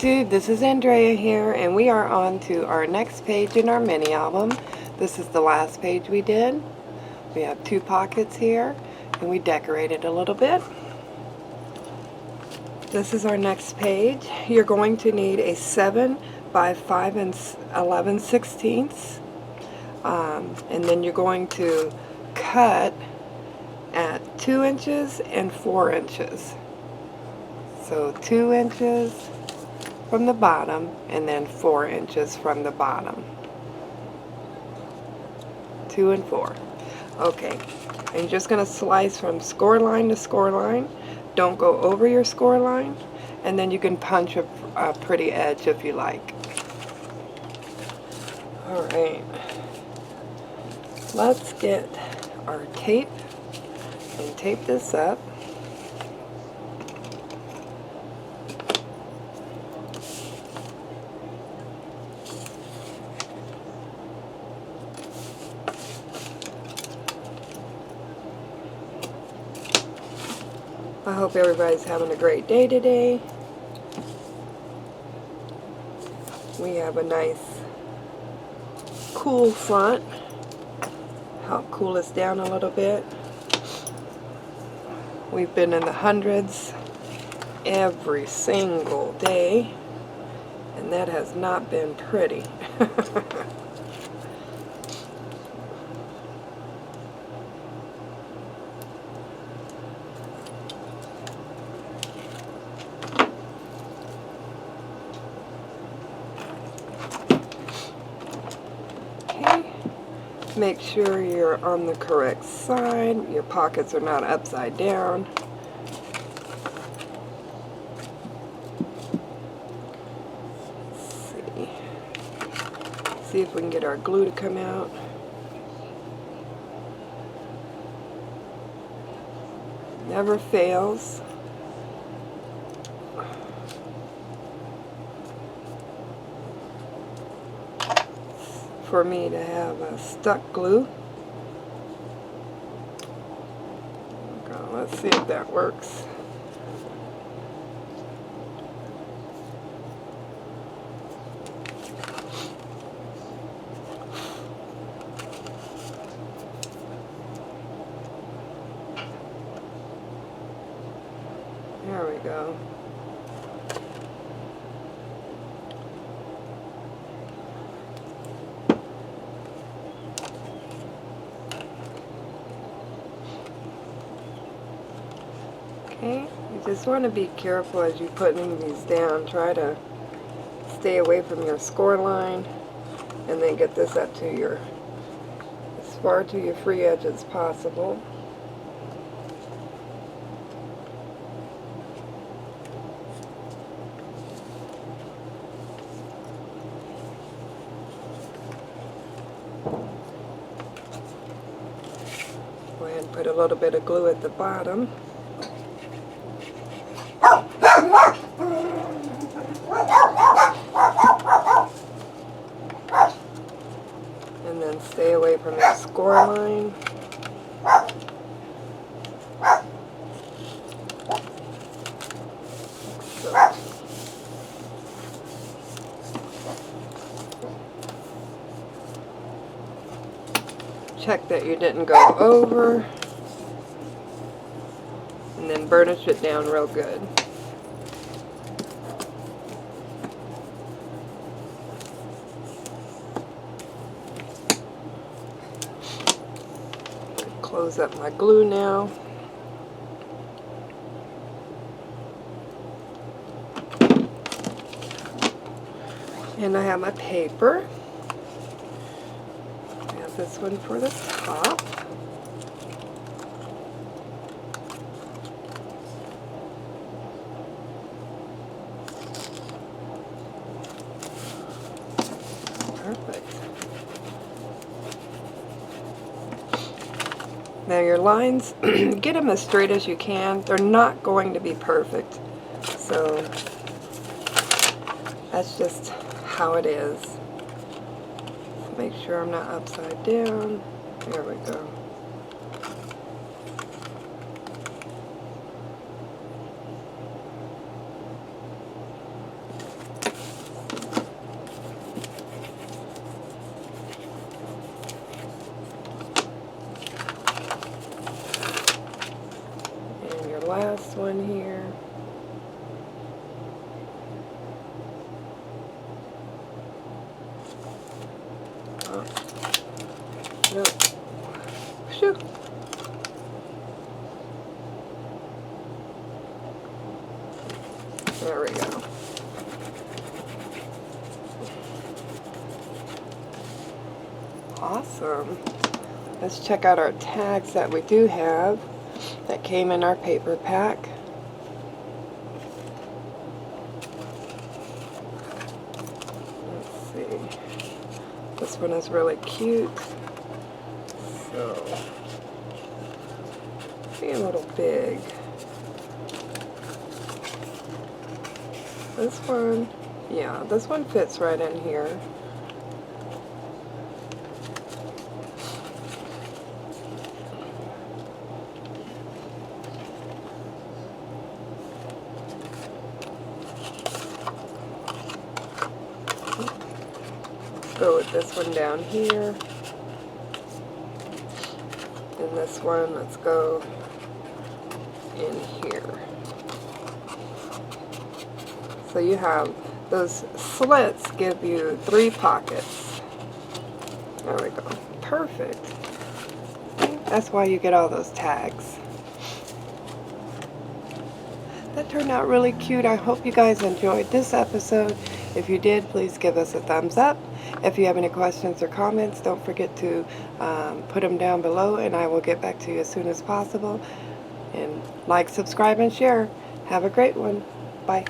YouTube, this is Andrea here, and we are on to our next page in our mini album. This is the last page we did. We have 2 pockets here, and we decorated a little bit. This is our next page. You're going to need a 7 by 5 and 11/16, and then you're going to cut at 2 inches and 4 inches. So 2 inches from the bottom and then 4 inches from the bottom. 2 and 4. Okay, and you're just going to slice from score line to score line. Don't go over your score line, and then you can punch a pretty edge if you like. Alright, let's get our tape and tape this up. I hope everybody's having a great day today. We have a nice cool front. Help cool us down a little bit. We've been in the hundreds every single day, and that has not been pretty. Make sure you're on the correct side. Your pockets are not upside down. Let's see if we can get our glue to come out. Never fails. For me to have a stuck glue. Okay, let's see if that works. There we go. Okay, you just want to be careful as you're putting these down. Try to stay away from your score line, and then get this up to your, as far to your free edge as possible. Go ahead and put a little bit of glue at the bottom. And then stay away from the score line. So. Check that you didn't go over, and then burnish it down real good. Close up my glue now. And I have my paper. I have this one for the top. Perfect. Now your lines, get them as straight as you can. They're not going to be perfect. So that's just how it is. Make sure I'm not upside down. There we go. No. Shoo. There we go. Awesome. Let's check out our tags that we do have that came in our paper pack. Let's see. This one is really cute. So, maybe a little big. This one, yeah, this one fits right in here. Go with this one down here, and this one, let's go in here. So you have those slits give you 3 pockets. There we go. Perfect. That's why you get all those tags. That turned out really cute. I hope you guys enjoyed this episode. If you did, please give us a thumbs up. If you have any questions or comments, don't forget to put them down below, and I will get back to you as soon as possible. And like, subscribe, and share. Have a great one. Bye.